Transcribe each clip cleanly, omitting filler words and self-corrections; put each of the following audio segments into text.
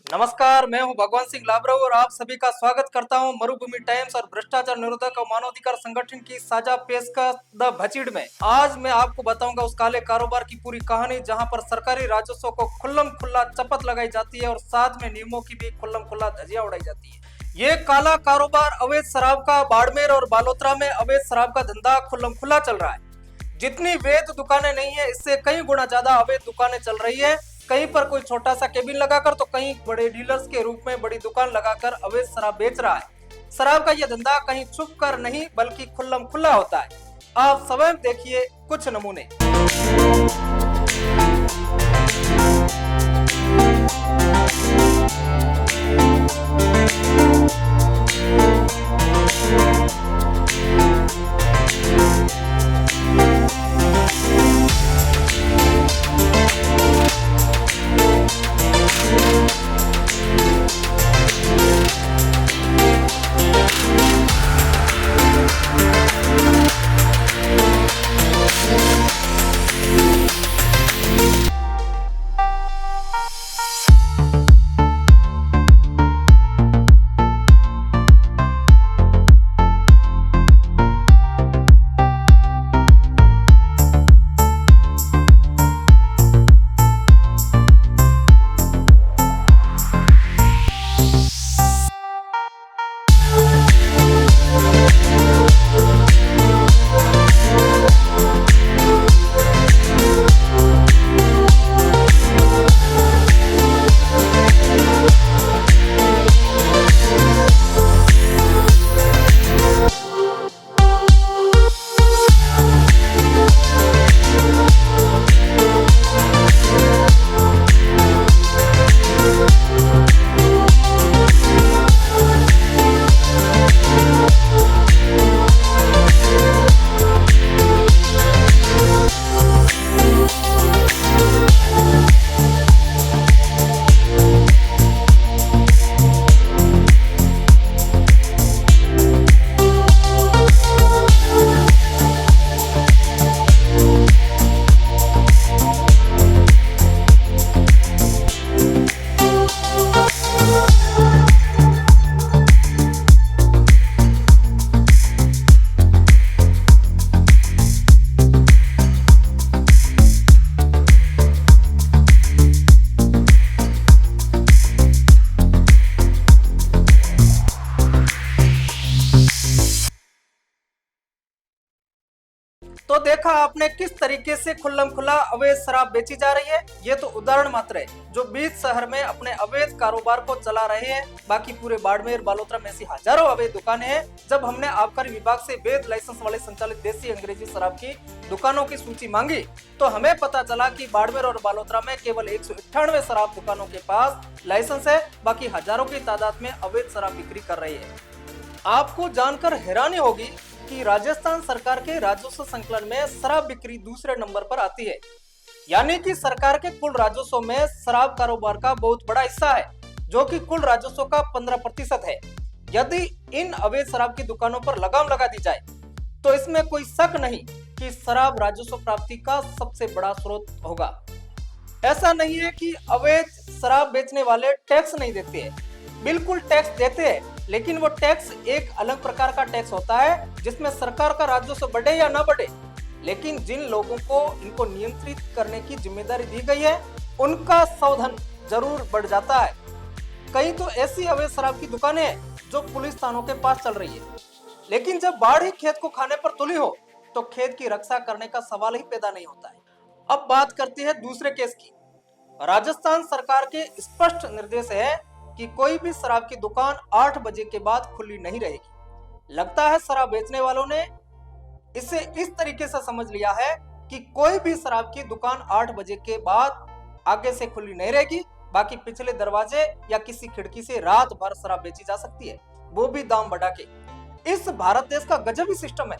नमस्कार, मैं हूं भगवान सिंह लाबरव और आप सभी का स्वागत करता हूं मरुभूमि टाइम्स और भ्रष्टाचार निरोधक और मानवाधिकार संगठन की साझा पेशकश द भचीड़ में। आज मैं आपको बताऊंगा उस काले कारोबार की पूरी कहानी, जहां पर सरकारी राजस्व को खुल्लम खुल्ला चपत लगाई जाती है और साथ में नियमों की भी खुल्लम खुल्ला धज्जियां उड़ाई जाती है। ये काला कारोबार अवैध शराब का बाड़मेर और बालोतरा में अवैध शराब का धंधा खुल्लम खुल्ला चल रहा है। जितनी वैध दुकानें नहीं है, इससे कई गुना ज्यादा अवैध दुकानें चल रही है। कहीं पर कोई छोटा सा केबिन लगाकर तो कहीं बड़े डीलर्स के रूप में बड़ी दुकान लगाकर अवैध शराब बेच रहा है। शराब का यह धंधा कहीं छुप कर नहीं बल्कि खुल्लम खुल्ला होता है। आप स्वयं देखिए कुछ नमूने। तो देखा आपने किस तरीके से खुल्लम खुल्ला अवैध शराब बेची जा रही है। ये तो उदाहरण मात्र है जो बीच शहर में अपने अवैध कारोबार को चला रहे हैं। बाकी पूरे बाड़मेर बालोतरा में ऐसी हजारों अवैध दुकानें हैं। जब हमने आबकारी विभाग से वैध लाइसेंस वाले संचालित देसी अंग्रेजी शराब की दुकानों की सूची मांगी तो हमें पता चला कि बाड़मेर और बालोतरा में केवल 198 शराब दुकानों के पास लाइसेंस है, बाकी हजारों की तादाद में अवैध शराब बिक्री कर रही है। आपको जानकर हैरानी होगी कि राजस्थान सरकार के राजस्व संकलन में शराब बिक्री दूसरे नंबर पर आती है। यानी कि सरकार के कुल राजस्व में शराब कारोबार का बहुत बड़ा हिस्सा है, जो कि कुल राजस्व का 15% है। यदि इन अवैध शराब की दुकानों पर लगाम लगा दी जाए तो इसमें कोई शक नहीं कि शराब राजस्व प्राप्ति का सबसे बड़ा स्रोत होगा। ऐसा नहीं है कि अवैध शराब बेचने वाले टैक्स नहीं देते हैं, बिल्कुल टैक्स देते हैं, लेकिन वो टैक्स एक अलग प्रकार का टैक्स होता है जिसमें सरकार का राजस्व बढ़े या ना बढ़े, लेकिन जिन लोगों को इनको नियंत्रित करने की जिम्मेदारी दी गई है उनका सावधान जरूर बढ़ जाता है। कहीं तो ऐसी अवैध शराब की दुकानें हैं जो पुलिस थानों के पास चल रही है, लेकिन जब बाढ़ ही खेत को खाने पर तुली हो तो खेत की रक्षा करने का सवाल ही पैदा नहीं होता है। अब बात करते हैं दूसरे केस की। राजस्थान सरकार के स्पष्ट निर्देश है कि कोई भी शराब की दुकान 8 बजे के बाद खुली नहीं रहेगी। लगता है शराब बेचने वालों ने इसे इस तरीके से समझ लिया है कि कोई भी शराब की दुकान 8 बजे के बाद आगे से खुली नहीं रहेगी, बाकी पिछले दरवाजे या किसी खिड़की से रात भर शराब बेची जा सकती है, वो भी दाम बढ़ा के। इस भारत देश का गजब ही सिस्टम है।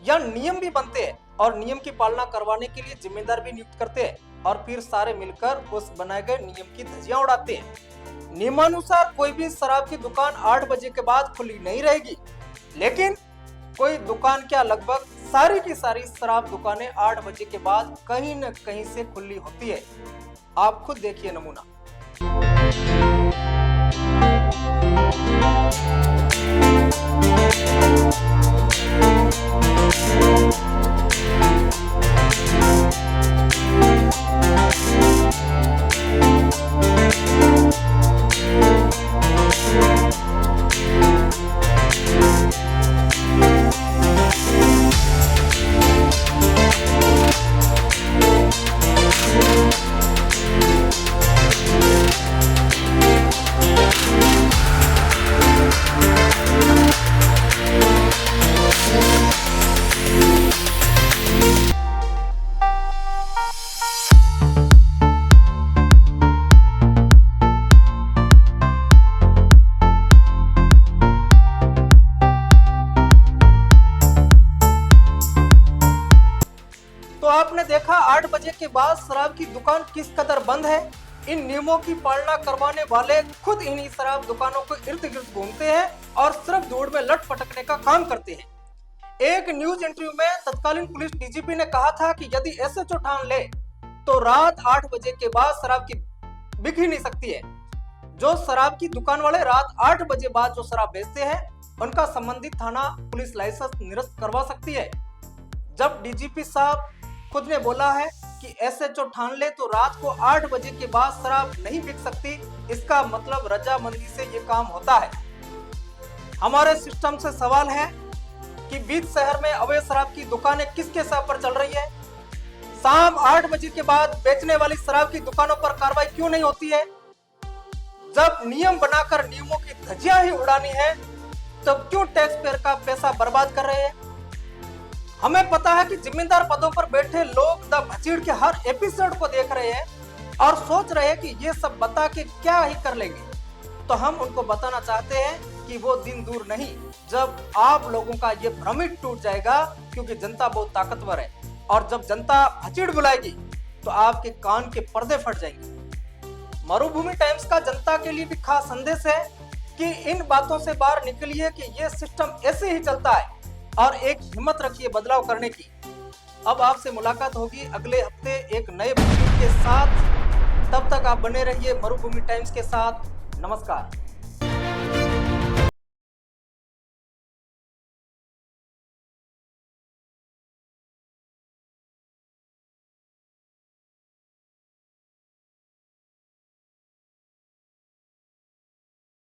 यह नियम भी बनते हैं और नियम की पालना करवाने के लिए जिम्मेदार भी नियुक्त करते हैं और फिर सारे मिलकर उस बनाए गए नियम की धज्जियां उड़ाते हैं। नियमानुसार कोई भी शराब की दुकान 8 बजे के बाद खुली नहीं रहेगी, लेकिन कोई दुकान क्या लगभग सारी की सारी शराब दुकानें 8 बजे के बाद कहीं न कहीं से खुली होती है। आप खुद देखिए नमूना। तो आपने देखा 8 बजे के बाद शराब की दुकान किस कदर बंद है। इन नियमों की पालना करवाने वाले खुद इन्हीं शराब दुकानों के इर्द गिर्द घूमते हैं और सिर्फ दौड़ में लट पटकने का काम करते हैं। एक न्यूज इंटरव्यू में तत्कालीन पुलिस डीजीपी ने कहा था कि यदि एसएचओ ठान ले तो रात 8 बजे के बाद शराब की बिक ही नहीं सकती है। जो शराब की दुकान वाले रात 8 बजे बाद जो शराब बेचते हैं उनका संबंधित थाना पुलिस लाइसेंस निरस्त करवा सकती है। जब डीजीपी साहब खुद ने बोला है कि एसएचओ ठान ले तो रात को 8 बजे के बाद शराब नहीं बिक सकती, इसका मतलब रजामंदी से ये काम होता है। हमारे सिस्टम से सवाल है कि बीच शहर में अवैध शराब की दुकानें किसके सह पर चल रही है। शाम 8 बजे के बाद बेचने वाली शराब की दुकानों पर कार्रवाई क्यों नहीं होती है। जब नियम बनाकर नियमों की धज्जियां ही उड़ानी है तो क्यों टैक्स पेयर का पैसा बर्बाद कर रहे हैं। हमें पता है कि जिम्मेदार पदों पर बैठे लोग द भचीड़ के हर एपिसोड को देख रहे हैं और सोच रहे हैं कि ये सब बता के क्या ही कर लेंगे। तो हम उनको बताना चाहते हैं कि वो दिन दूर नहीं जब आप लोगों का ये भ्रम टूट जाएगा, क्योंकि जनता बहुत ताकतवर है और जब जनता भचीड़ बुलाएगी तो आपके कान के पर्दे फट जाएंगे। मरुभूमि टाइम्स का जनता के लिए भी खास संदेश है कि इन बातों से बाहर निकलिए कि ये सिस्टम ऐसे ही चलता है और एक हिम्मत रखिए बदलाव करने की। अब आपसे मुलाकात होगी अगले हफ्ते एक नए वीडियो के साथ। तब तक आप बने रहिए मरुभूमि टाइम्स के साथ। नमस्कार।